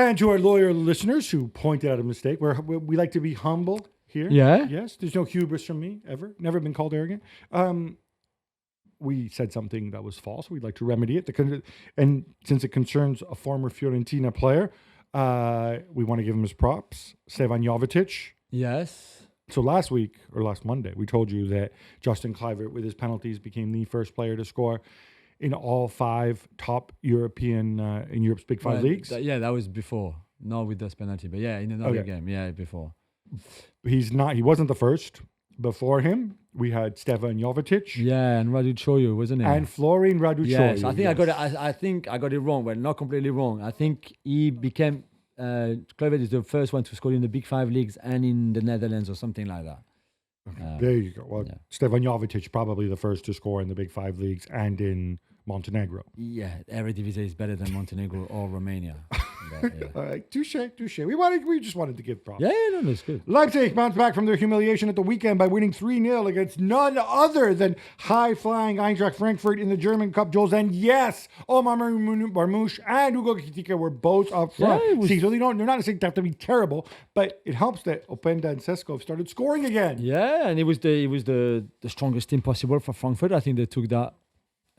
And to our loyal listeners who pointed out a mistake, we like to be humble here. Yeah. Yes. There's no hubris from me ever. Never been called arrogant. We said something that was false. We'd like to remedy it. And since it concerns a former Fiorentina player, we want to give him his props. Stefan Jovetic. Yes. So last week or last Monday, we told you that Justin Kluivert, with his penalties, became the first player to score in all 5 top European in Europe's Big Five leagues. That was before. Not with this penalty, but in another game. Yeah, before. He wasn't the first. Before him, we had Stefan Jovetic. Yeah, and Raducanu, wasn't it? And Florian Raducanu. Yes, I think I got it wrong. Well, not completely wrong. I think he became Kluivert is the first one to score in the Big Five leagues and in the Netherlands or something like that. There you go. Well, Stefan Jovetic probably the first to score in the Big Five leagues and in Montenegro. Yeah, Eredivisie is better than Montenegro or Romania. All right, touche. We just wanted to give props. Yeah, no, that's good. Leipzig bounced back from their humiliation at the weekend by winning 3-0 against none other than high-flying Eintracht Frankfurt in the German Cup, Jules. And yes, Omar Marmoush and Hugo Kitika were both up front. So they're not necessarily have to be terrible, but it helps that Openda and Sesko have started scoring again. Yeah, and it was the strongest team possible for Frankfurt. I think they took that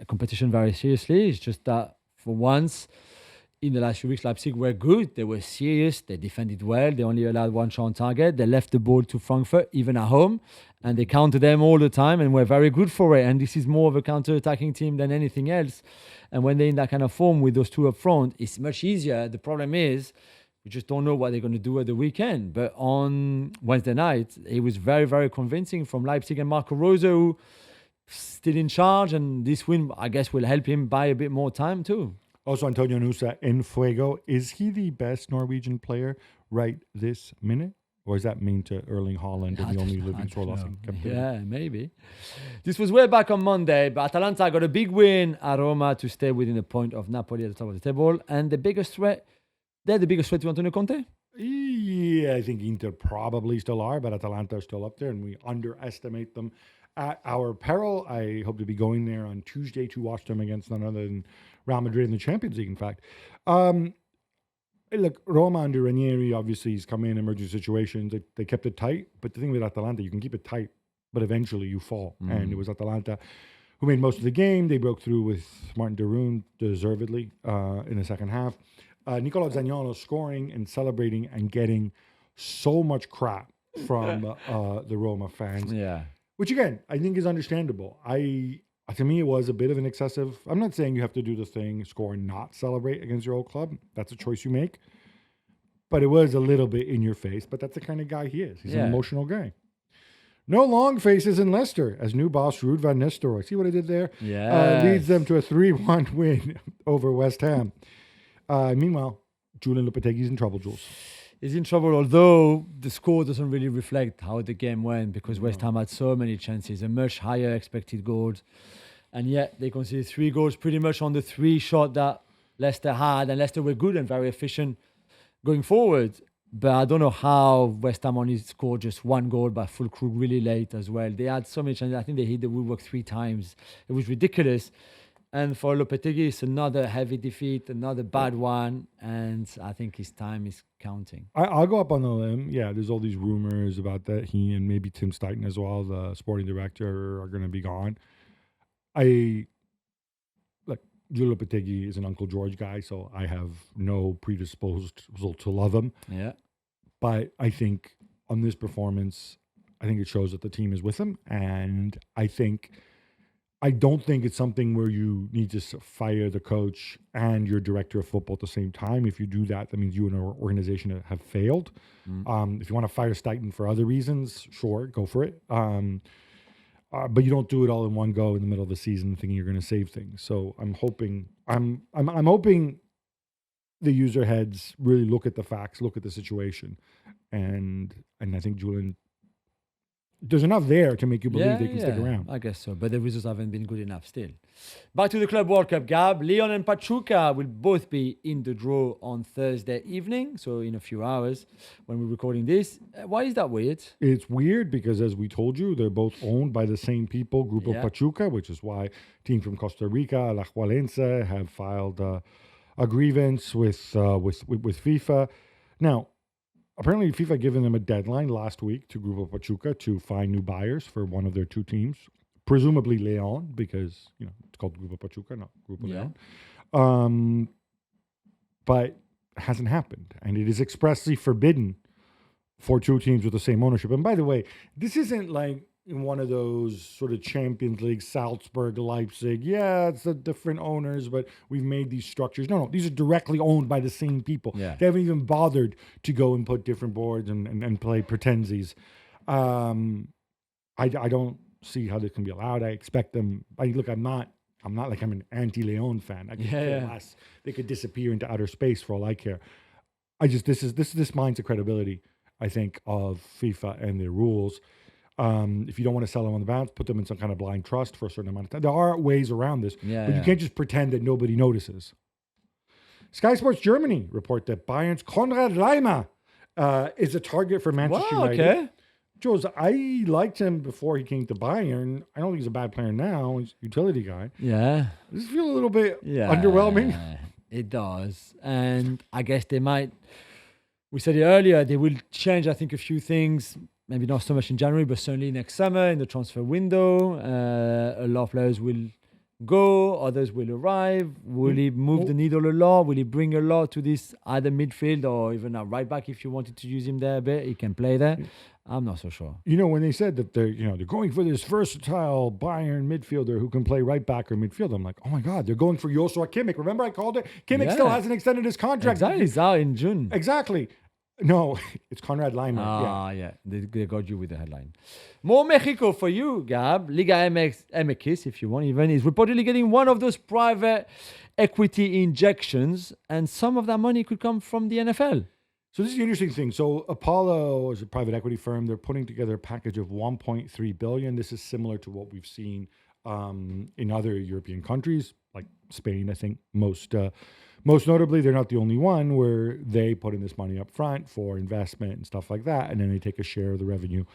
competition very seriously. It's just that for once in the last few weeks, Leipzig were good. They were serious. They defended well. They only allowed 1 shot on target. They left the ball to Frankfurt, even at home, and they countered them all the time and were very good for it. And this is more of a counter-attacking team than anything else. And when they're in that kind of form with those two up front, it's much easier. The problem is we just don't know what they're going to do at the weekend. But on Wednesday night, it was very, very convincing from Leipzig and Marco Rose, who still in charge, and this win, I guess, will help him buy a bit more time too. Also, Antonio Nusa in Fuego. Is he the best Norwegian player right this minute? Or is that mean to Erling Haaland and the only living Sorloth? Yeah, maybe. This was way back on Monday, but Atalanta got a big win at Roma to stay within a point of Napoli at the top of the table. And they're the biggest threat to Antonio Conte? Yeah, I think Inter probably still are, but Atalanta are still up there, and we underestimate them at our peril. I hope to be going there on Tuesday to watch them against none other than Real Madrid in the Champions League, in fact. Look, Roma under Ranieri, obviously, he's come in emergency situations. They kept it tight, but the thing with Atalanta, you can keep it tight, but eventually you fall. And it was Atalanta who made most of the game. They broke through with Martin de Roon, deservedly, in the second half. Nicola Zaniolo scoring and celebrating and getting so much crap from the Roma fans. Yeah. Which, again, I think is understandable. To me, it was a bit of an excessive. I'm not saying you have to do the thing, score and not celebrate against your old club. That's a choice you make. But it was a little bit in your face. But that's the kind of guy he is. He's an emotional guy. No long faces in Leicester as new boss Ruud van Nistelrooy. See what I did there? Yeah. Leads them to a 3-1 win over West Ham. Meanwhile, Julien Lopetegui is in trouble, Jules. He's in trouble, although the score doesn't really reflect how the game went because West Ham had so many chances, a much higher expected goals. And yet they conceded 3 goals pretty much on the 3 shot that Leicester had. And Leicester were good and very efficient going forward. But I don't know how West Ham only scored just 1 goal by Fulkrug really late as well. They had so many chances. I think they hit the woodwork 3 times. It was ridiculous. And for Lopetegui, it's another heavy defeat, another bad one, and I think his time is counting. I'll go up on the limb. Yeah, there's all these rumors about that he and maybe Tim Stuyton as well, the sporting director, are going to be gone. Julien Lopetegui is an Uncle George guy, so I have no predisposed to love him. Yeah. But I think on this performance, I think it shows that the team is with him, and I don't think it's something where you need to fire the coach and your director of football at the same time. If you do that, that means you and our organization have failed. If you want to fire Stuyton for other reasons, sure, go for it. But you don't do it all in one go in the middle of the season thinking you're going to save things. So I'm hoping the user heads really look at the facts, look at the situation, and I think Julien, there's enough there to make you believe they can stick around. I guess so, but the results haven't been good enough still. Back to the Club World Cup, Gab. Lyon and Pachuca will both be in the draw on Thursday evening, so in a few hours when we're recording this. Why is that weird? It's weird because, as we told you, they're both owned by the same people, Grupo Pachuca, which is why teams from Costa Rica, Alajuelense, have filed a a grievance with FIFA. Now, apparently, FIFA given them a deadline last week to Grupo Pachuca to find new buyers for one of their two teams, presumably Leon, because it's called Grupo Pachuca, not Grupo Leon. But it hasn't happened, and it is expressly forbidden for two teams with the same ownership. And by the way, this isn't like in one of those sort of Champions League, Salzburg, Leipzig. Yeah, it's a different owners, but we've made these structures. No, these are directly owned by the same people. Yeah. They haven't even bothered to go and put different boards and play pretensies. I don't see how this can be allowed. I expect them. Look, I'm not like I'm an anti-Leon fan. I could care less. They could disappear into outer space for all I care. This mines the credibility, I think, of FIFA and their rules. If you don't want to sell them on the bounce, put them in some kind of blind trust for a certain amount of time. There are ways around this, but you can't just pretend that nobody notices. Sky Sports Germany report that Bayern's Konrad Laimer is a target for Manchester United. Okay. Jules, I liked him before he came to Bayern. I don't think he's a bad player now. He's a utility guy. Yeah. Does this feel a little bit underwhelming? It does. And I guess they might, we said it earlier, they will change, I think, a few things. Maybe not so much in January, but certainly next summer in the transfer window. A lot of players will go, others will arrive. Will he move the needle a lot? Will he bring a lot to this either midfield or even a right back if you wanted to use him there a bit? He can play there. I'm not so sure. When they said that they're going for this versatile Bayern midfielder who can play right back or midfield, I'm like, oh my God, they're going for Joshua Kimmich. Remember I called it? Kimmich still hasn't extended his contract. Exactly, he's out in June. Exactly. No, it's Konrad Laimer. Yeah. They got you with the headline. More Mexico for you, Gab. Liga MX, if you want even, is reportedly getting one of those private equity injections, and some of that money could come from the NFL. So this is the interesting thing. So Apollo is a private equity firm. They're putting together a package of 1.3 billion. This is similar to what we've seen in other European countries, like Spain, I think, most notably. They're not the only one where they put in this money up front for investment and stuff like that, and then they take a share of the revenue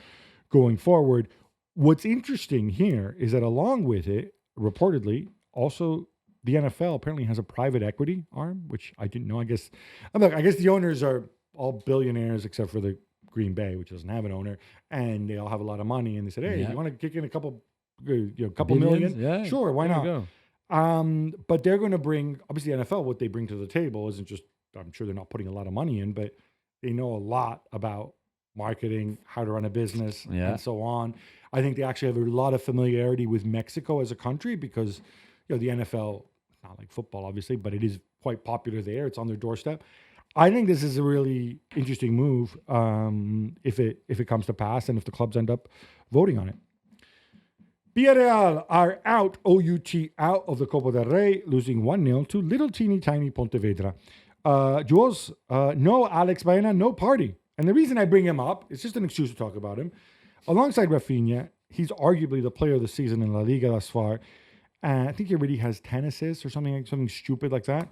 going forward. What's interesting here is that along with it, reportedly, also the NFL apparently has a private equity arm, which I didn't know. I guess the owners are all billionaires except for the Green Bay, which doesn't have an owner, and they all have a lot of money. And they said, "Hey, you want to kick in a couple million? Yeah, sure, why there not?" you go. But they're going to bring, obviously, NFL. What they bring to the table isn't just. I'm sure they're not putting a lot of money in, but they know a lot about marketing, how to run a business, and so on. I think they actually have a lot of familiarity with Mexico as a country because the NFL, not like football, obviously, but it is quite popular there. It's on their doorstep. I think this is a really interesting move if it comes to pass and if the clubs end up voting on it. Villarreal are out, OUT out of the Copa del Rey, losing 1-0 to little teeny tiny Pontevedra. Jules, no Alex Baena, no party. And the reason I bring him up, it's just an excuse to talk about him. Alongside Rafinha, he's arguably the player of the season in La Liga thus far. I think he already has 10 assists or something stupid like that.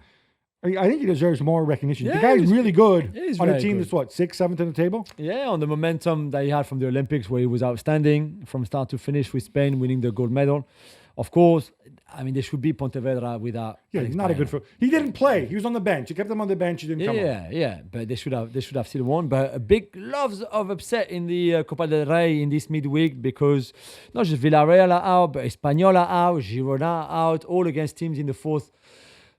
I think he deserves more recognition. Yeah, the guy's really good on a team good. that's 6th, 7th in the table. Yeah, on the momentum that he had from the Olympics, where he was outstanding from start to finish with Spain winning the gold medal. Of course, I mean, there should be Pontevedra without. Yeah, he's not a good. He didn't play. He was on the bench. You kept him on the bench. He didn't come on. Yeah, but they should have still won. But a big loves of upset in the Copa del Rey in this midweek because not just Villarreal are out, but Espanyol are out, Girona are out, all against teams in the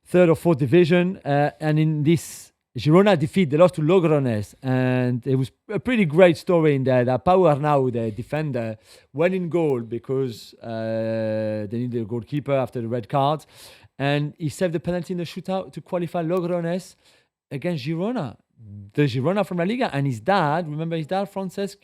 third or fourth division. And in this Girona defeat, they lost to Logroñés, and it was a pretty great story in there. That Pau Arnau, the defender, went in goal because they needed a goalkeeper after the red card, and he saved the penalty in the shootout to qualify Logroñés against Girona, the Girona from La Liga. And his dad, remember his dad, Francesc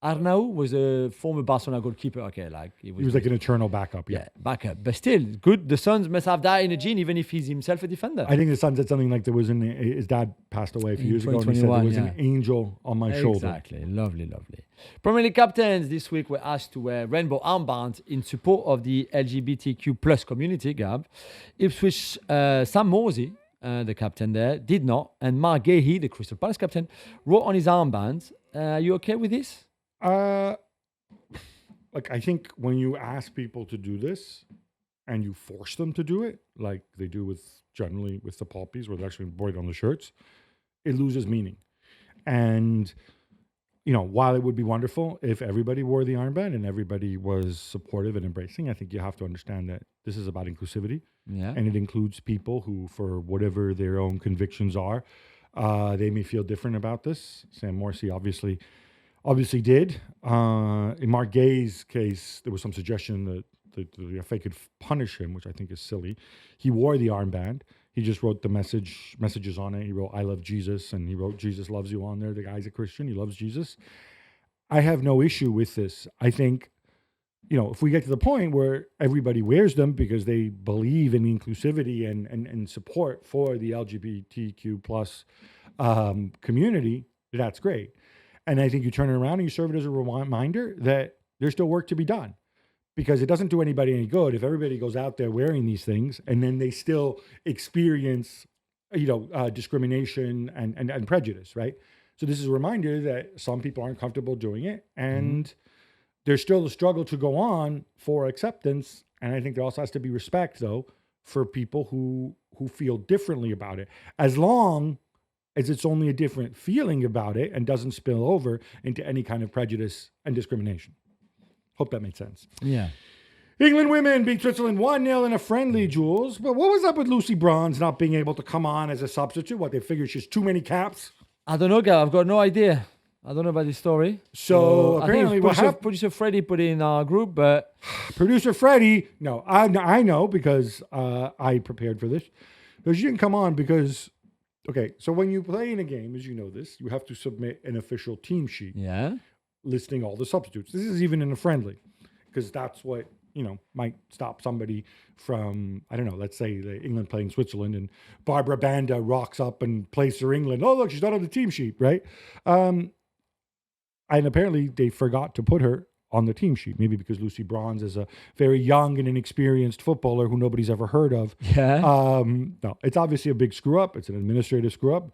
Arnau, was a former Barcelona goalkeeper. Okay, he was like an eternal backup. Yeah, backup. But still, good. The Sons must have that in a gene, even if he's himself a defender. I think the son said something like his dad passed away a few years ago, and he said there was an angel on my shoulder. Exactly. Lovely. Premier League captains this week were asked to wear rainbow armbands in support of the LGBTQ plus community, Gab. Ipswich, Sam Morsey, the captain there, did not. And Mark Gahey, the Crystal Palace captain, wrote on his armband, are you okay with this? I think when you ask people to do this and you force them to do it, like they do with generally with the poppies, where they're actually embroidered on the shirts, it loses meaning. And, while it would be wonderful if everybody wore the armband and everybody was supportive and embracing, I think you have to understand that this is about inclusivity. Yeah. And it includes people who, for whatever their own convictions are, they may feel different about this. Sam Morsi obviously did. In Mark Gay's case, there was some suggestion that the FA could punish him, which I think is silly. He wore the armband. He just wrote the messages on it. He wrote, "I love Jesus," and he wrote, "Jesus loves you" on there. The guy's a Christian. He loves Jesus. I have no issue with this. I think, if we get to the point where everybody wears them because they believe in inclusivity and support for the LGBTQ plus community, that's great. And I think you turn it around and you serve it as a reminder that there's still work to be done. Because it doesn't do anybody any good if everybody goes out there wearing these things and then they still experience, discrimination and prejudice, right? So this is a reminder that some people aren't comfortable doing it, and there's still a struggle to go on for acceptance. And I think there also has to be respect, though, for people who feel differently about it, as long as it's only a different feeling about it and doesn't spill over into any kind of prejudice and discrimination. Hope that made sense. Yeah. England women beat Switzerland 1-0 in a friendly, Jules. But what was up with Lucy Bronze not being able to come on as a substitute? What, they figured she's too many caps? I don't know, Gab. I've got no idea. I don't know about this story. So apparently, producer Freddie put it in our group, but producer Freddie, no, I know because I prepared for this. So she didn't come on because, okay, so when you play in a game, as you know this, you have to submit an official team sheet. Yeah. Listing all the substitutes. This is even in a friendly, because that's what, might stop somebody from, I don't know, let's say England playing Switzerland and Barbara Banda rocks up and plays for England. Oh, look, she's not on the team sheet, right? And apparently they forgot to put her on the team sheet, maybe because Lucy Bronze is a very young and inexperienced footballer who nobody's ever heard of. Yeah. No, it's obviously a big screw up. It's an administrative screw up.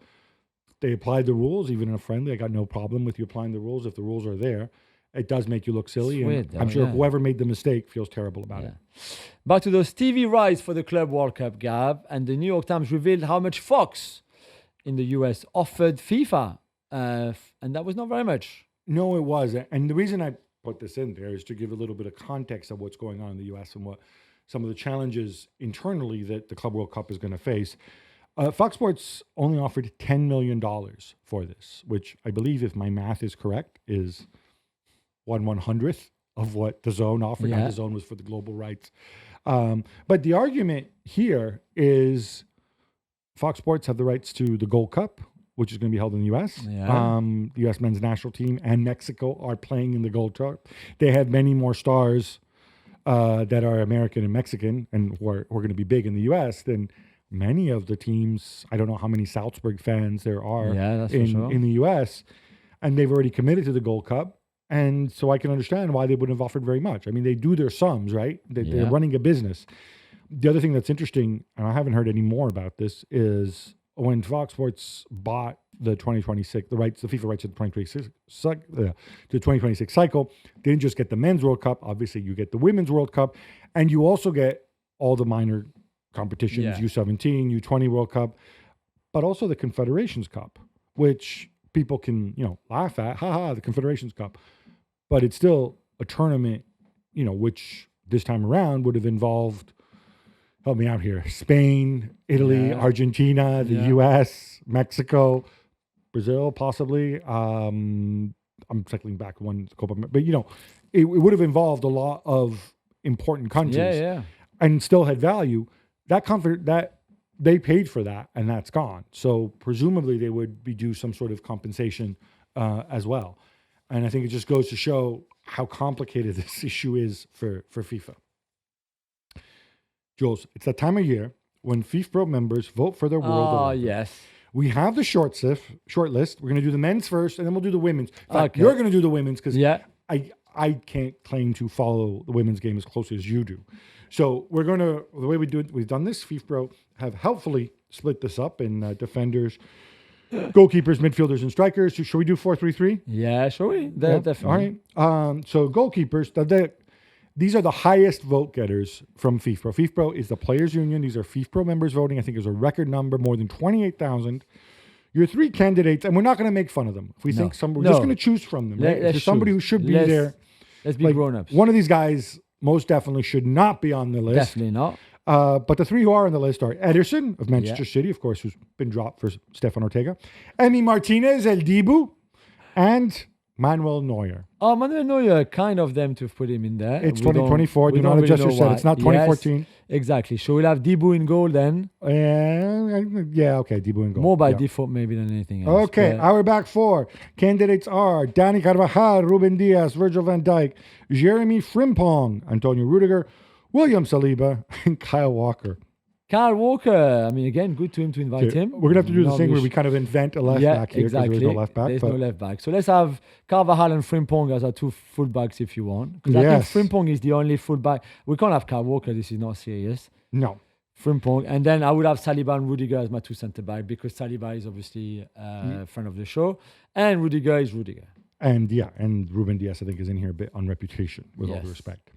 They applied the rules, even in a friendly. I got no problem with you applying the rules if the rules are there. It does make you look silly. Weird, and I'm sure whoever made the mistake feels terrible about it. Back to those TV rights for the Club World Cup, Gab. And the New York Times revealed how much Fox in the US offered FIFA. And that was not very much. No, it wasn't. And the reason I put this in there is to give a little bit of context of what's going on in the US and what some of the challenges internally that the Club World Cup is going to face. Fox Sports only offered $10 million for this, which I believe, if my math is correct, is 1/100th of what DAZN offered. Yeah. DAZN was for the global rights. But the argument here is Fox Sports have the rights to the Gold Cup, which is going to be held in the U.S. Yeah. The U.S. men's national team and Mexico are playing in the Gold Cup. They have many more stars that are American and Mexican and who are going to be big in the U.S. than many of the teams. I don't know how many Salzburg fans there are in the U.S., and they've already committed to the Gold Cup. And so I can understand why they wouldn't have offered very much. I mean, they do their sums, right? They're running a business. The other thing that's interesting, and I haven't heard any more about this, is when Fox Sports bought the 2026, the FIFA rights to the 2026 cycle, they didn't just get the Men's World Cup. Obviously, you get the Women's World Cup, and you also get all the minor competitions, U17, U20 World Cup, but also the Confederations Cup, which people can, laugh at, the Confederations Cup, but it's still a tournament, which this time around would have involved, help me out here, Spain, Italy, Argentina, the US, Mexico, Brazil, possibly. I'm cycling back one Copa, but it would have involved a lot of important countries, and still had value. That they paid for that, and that's gone. So presumably they would be due some sort of compensation as well. And I think it just goes to show how complicated this issue is for FIFA. Jules, it's that time of year when FIFPro members vote for their world award. Oh, yes. We have the short list. We're going to do the men's first, and then we'll do the women's. In fact, you're going to do the women's because I can't claim to follow the women's game as closely as you do. So the way we do it, we've done this. FIFPro have helpfully split this up in defenders, goalkeepers, midfielders, and strikers. So should we do 4-3-3? Yeah, shall we? Definitely. All right. So goalkeepers, these are the highest vote getters from FIFPro. FIFPro is the players' union. These are FIFPro members voting. I think there's a record number, more than 28,000. Your three candidates, and we're not going to make fun of them. If we think somebody, we're just going to choose from them. Right? If there's somebody who should be there. Let's be grown-ups. One of these guys most definitely should not be on the list. Definitely not. But the three who are on the list are Ederson of Manchester City, of course, who's been dropped for Stefan Ortega, Emi Martinez, El Dibu, and Manuel Neuer. Oh, Manuel Neuer, kind of them to put him in there. It's 2024. Do not adjust your set. It's not 2014. Yes, exactly. So we'll have Dibu in goal then. Okay, Dibu in goal. More by default maybe than anything else. Okay, our back four. Candidates are Dani Carvajal, Ruben Diaz, Virgil van Dijk, Jeremy Frimpong, Antonio Rudiger, William Saliba, and Kyle Walker. Kyle Walker, I mean, again, good to him to invite him. We're going to have to do the thing where we kind of invent a left back here because there's no left back. There's no left back. So let's have Carvajal and Frimpong as our two fullbacks if you want. Because I think Frimpong is the only fullback. We can't have Kyle Walker. This is not serious. No. Frimpong. And then I would have Saliba and Rudiger as my two centre-back because Saliba is obviously a friend of the show. And Rudiger is Rudiger. And Ruben Diaz, I think, is in here a bit on reputation, with all due respect.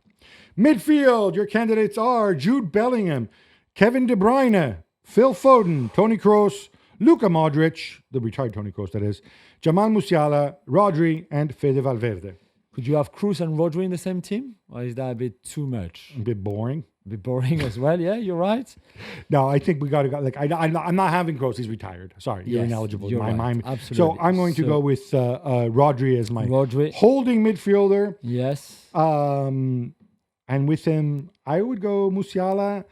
Midfield, your candidates are Jude Bellingham, Kevin De Bruyne, Phil Foden, Toni Kroos, Luka Modric, the retired Toni Kroos, that is, Jamal Musiala, Rodri, and Fede Valverde. Could you have Kroos and Rodri in the same team? Or is that a bit too much? A bit boring. A bit boring as well, yeah, you're right. No, I think we got to go. Like, I'm not having Kroos, he's retired. Sorry, you're ineligible. You're right. Absolutely. So I'm going to go with Rodri as my holding midfielder. Yes. And with him, I would go Musiala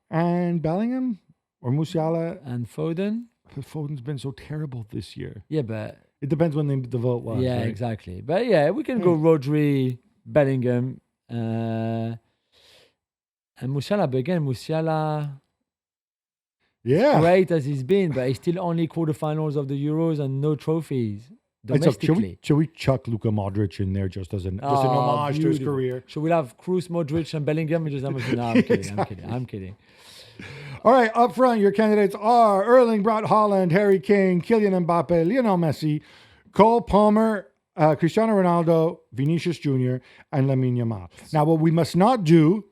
and Bellingham, or Musiala and Foden. But Foden's been so terrible this year. Yeah, but it depends when the vote was. Yeah, right? exactly. But yeah, we can go Rodri, Bellingham, and Musiala. But again, Musiala, great as he's been, but he's still only quarterfinals of the Euros and no trophies. Domestically. Should we chuck Luka Modric in there just as an homage to his career? So we'll have Kroos, Modric, and Bellingham. And just I'm kidding. I'm kidding. All right, up front, your candidates are Erling Braut Haaland, Harry Kane, Kylian Mbappe, Lionel Messi, Cole Palmer, Cristiano Ronaldo, Vinicius Jr., and Lamine Yamal. Now, what we must not do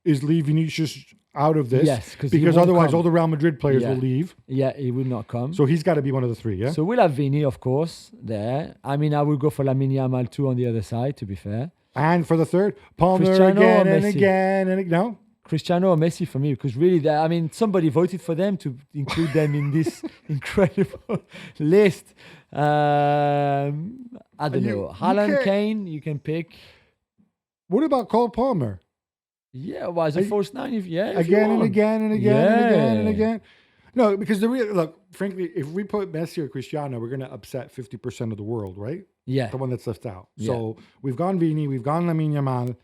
is leave Vinicius out of this, because otherwise all the Real Madrid players will leave. Yeah, he would not come. So he's got to be one of the three, yeah? So we'll have Vini, of course, there. I mean, I will go for Lamine Yamal too on the other side, to be fair. And for the third, Palmer again. Cristiano or Messi for me, because really, somebody voted for them to include them in this incredible list. I don't know. Haaland, Kane, you can pick. What about Cole Palmer? Yeah, well, as a false nine, again and again. No, because frankly, if we put Messi or Cristiano, we're going to upset 50% of the world, right? Yeah. The one that's left out. So we've gone Vini, we've gone Lamine Yamal.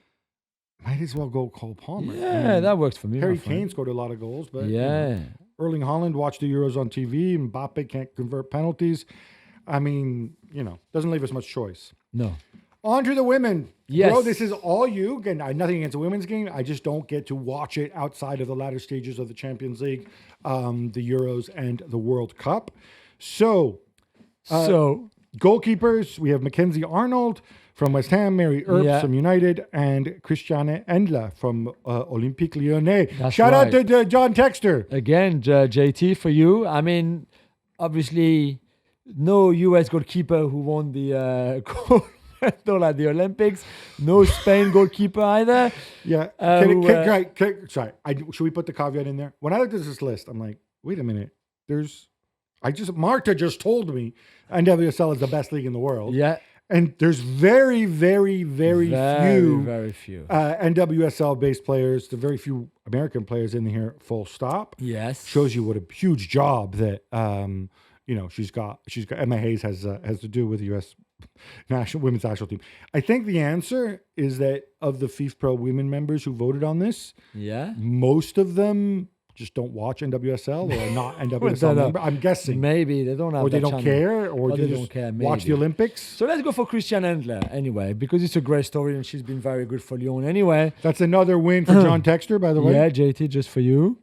Might as well go Cole Palmer. Yeah, that works for me. Harry Kane scored a lot of goals, but Erling Haaland watched the Euros on TV. Mbappe can't convert penalties. I mean, doesn't leave us much choice. No. On to the women. Yes. Bro, this is all you. Again, nothing against the women's game. I just don't get to watch it outside of the latter stages of the Champions League, the Euros, and the World Cup. So goalkeepers, we have Mackenzie Arnold from West Ham, Mary Earps from United, and Christiane Endler from Olympique Lyonnais. Shout out to John Texter. Again, JT, for you. I mean, obviously, no US goalkeeper who won the gold medal at the Olympics. No Spain goalkeeper either. Yeah. Sorry. Should we put the caveat in there? When I looked at this list, I'm like, wait a minute. Marta just told me NWSL is the best league in the world. Yeah. And there's very, very, very few NWSL-based players. There are very few American players in here, full stop. Yes. Shows you what a huge job that, she's got. Emma Hayes has to do with the U.S. women's national team. I think the answer is that of the FIFPro women members who voted on this, most of them just don't watch NWSL or are not NWSL member. I'm guessing. Maybe they don't have or they don't care, or they don't care. Watch the Olympics. So let's go for Christiane Endler anyway, because it's a great story and she's been very good for Lyon anyway. That's another win for John Texter, by the way. Yeah, JT, just for you.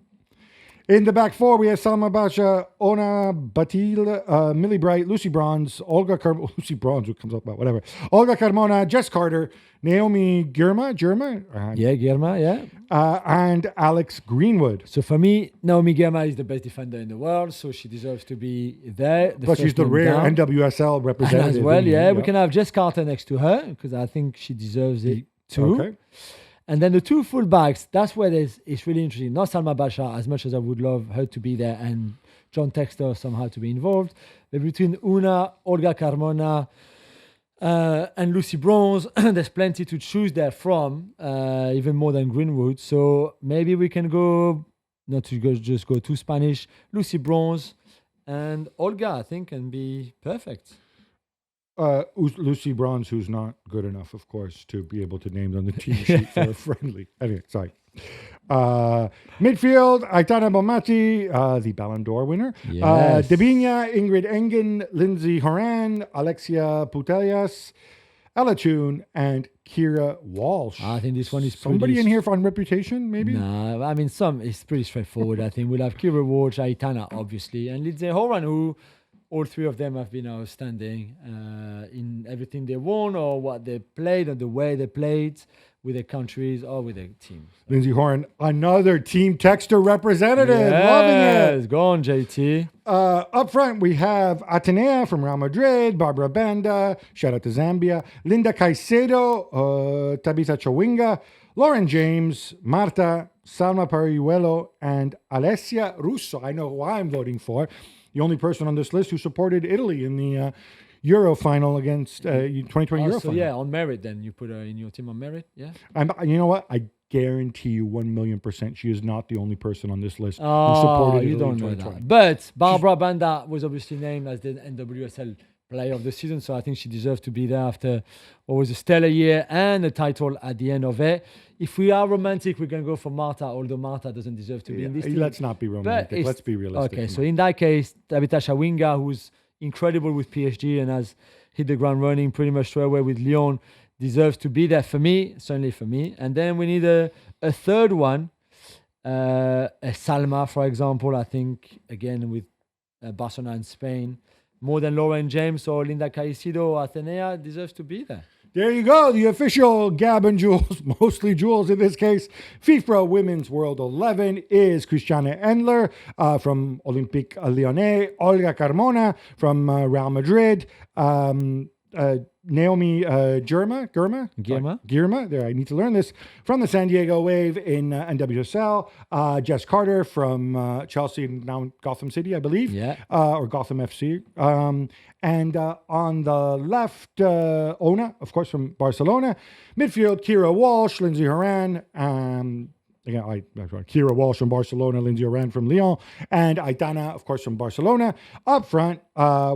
In the back four, we have Salma Basha, Ona Batil, Millie Bright, Lucy Bronze, Lucy Bronze, who comes up about whatever. Olga Carmona, Jess Carter, Naomi Girma, Girma, yeah. And Alex Greenwood. So for me, Naomi Girma is the best defender in the world, so she deserves to be there. But she's the rare NWSL representative. As well, yeah. We can have Jess Carter next to her, because I think she deserves it too. Okay. And then the two fullbacks, that's where it's really interesting. Not Salma Basha, as much as I would love her to be there and John Textor somehow to be involved. But between Una, Olga Carmona, and Lucy Bronze, there's plenty to choose there from, even more than Greenwood. So maybe we can go, not to just go too Spanish, Lucy Bronze and Olga, I think, can be perfect. Lucy Bronze, who's not good enough, of course, to be able to name on the team sheet for a friendly. Anyway, sorry. Midfield, Aitana Bonmati, the Ballon d'Or winner. Yes. Dabinia, Ingrid Engen, Lindsay Horan, Alexia Putellas, Ella Toon, and Kira Walsh. I think this one is somebody in here on reputation, maybe? No, I mean, it's pretty straightforward. I think we'll have Kira Walsh, Aitana, obviously, and Lindsay Horan, who all three of them have been outstanding in everything they won or what they played or the way they played with their countries or with their teams. Lindsay Horan, another Team Texter representative. Yes, loving it. Go on, JT. Up front, we have Atenea from Real Madrid, Barbara Banda, shout out to Zambia, Linda Caicedo, Tabitha Chawinga, Lauren James, Marta, Salma Pariuelo, and Alessia Russo. I know who I'm voting for. The only person on this list who supported Italy in the Euro final against 2020 Euro final. Yeah, on merit then. You put her in your team on merit, yeah? You know what? I guarantee you 1,000,000% she is not the only person on this list who supported Italy you don't in know 2020. that. But Barbara Banda was obviously named as the NWSL player of the season, so I think she deserves to be there after what was a stellar year and a title at the end of it. If we are romantic, we can go for Marta, although Marta doesn't deserve to be in this team. Let's not be romantic. Let's be realistic. Okay, so in that case, Tabitha Chawinga, who's incredible with PSG and has hit the ground running pretty much straight away with Lyon, deserves to be there for me, certainly for me. And then we need a third one, a Salma, for example, I think, again, with Barcelona and Spain. More than Lauren James or Linda Caicedo or Atenea deserves to be there. There you go. The official Gab and Juls, mostly Jules in this case, FIFPro Women's World 11 is Christiane Endler from Olympique Lyonnais, Olga Carmona from Real Madrid, Naomi Girma, there, I need to learn this, from the San Diego Wave in NWSL, Jess Carter from Chelsea and now Gotham City, I believe, or Gotham FC. And on the left, Ona, of course, from Barcelona. Midfield, Kira Walsh, Lindsay Horan, Kira Walsh from Barcelona, Lindsay Horan from Lyon, and Aitana, of course, from Barcelona. Up front,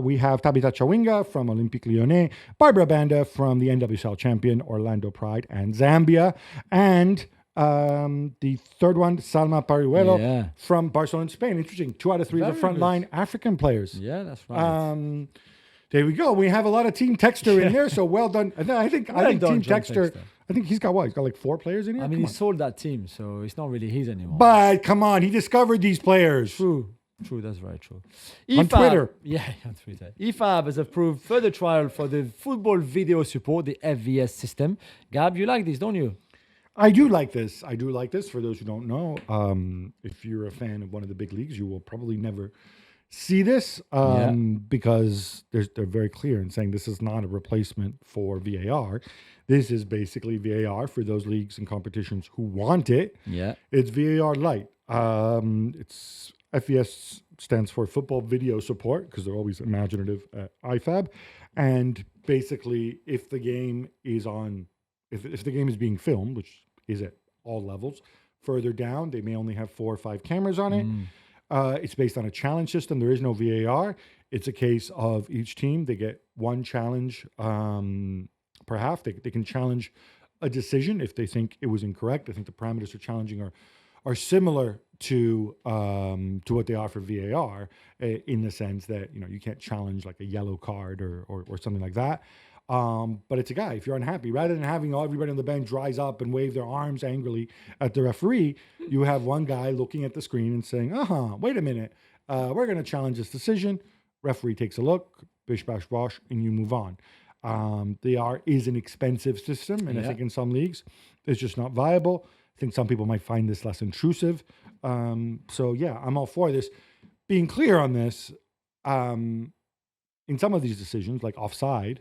we have Tabitha Chawinga from Olympique Lyonnais, Barbara Banda from the NWSL champion Orlando Pride and Zambia, and the third one, Salma Pariuelo from Barcelona, Spain. Interesting. 2 out of 3 of the frontline African players. Yeah, that's right. There we go. We have a lot of Team Texter in there, so well done. I think Team Texter. I think he's got what? He's got like 4 players in here? I mean, he sold that team, so it's not really his anymore. But come on, he discovered these players. True, that's very true. On Twitter. Yeah, on Twitter. EFAB has approved further trial for the football video support, the FVS system. Gab, you like this, don't you? I do like this. For those who don't know, if you're a fan of one of the big leagues, you will probably never see this because they're very clear in saying this is not a replacement for VAR. This is basically VAR for those leagues and competitions who want it. Yeah, it's VAR light. It's FVS stands for Football Video Support because they're always imaginative at IFAB. And basically, if the game is if the game is being filmed, which is at all levels, further down, they may only have 4 or 5 cameras on it. It's based on a challenge system. There is no VAR. It's a case of each team, they get 1 challenge per half. They can challenge a decision if they think it was incorrect. I think the parameters for challenging are similar to what they are for VAR in the sense that you can't challenge like a yellow card or something like that. But it's a guy. If you're unhappy, rather than having everybody on the bench rise up and wave their arms angrily at the referee, you have one guy looking at the screen and saying, wait a minute, we're going to challenge this decision. Referee takes a look, bish, bash, bosh, and you move on. The is an expensive system, and I think in some leagues it's just not viable. I think some people might find this less intrusive. So yeah, I'm all for this. Being clear on this, in some of these decisions, like offside,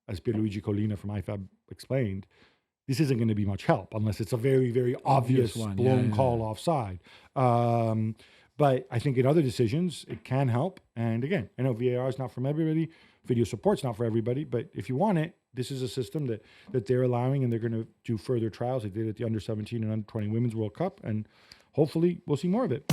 as Pierluigi Collina from IFAB explained, this isn't going to be much help unless it's a very, very obvious one, blown call offside. But I think in other decisions, it can help. And again, I know VAR is not for everybody. Video support's not for everybody. But if you want it, this is a system that they're allowing, and they're going to do further trials. They did it at the Under-17 and Under-20 Women's World Cup. And hopefully we'll see more of it.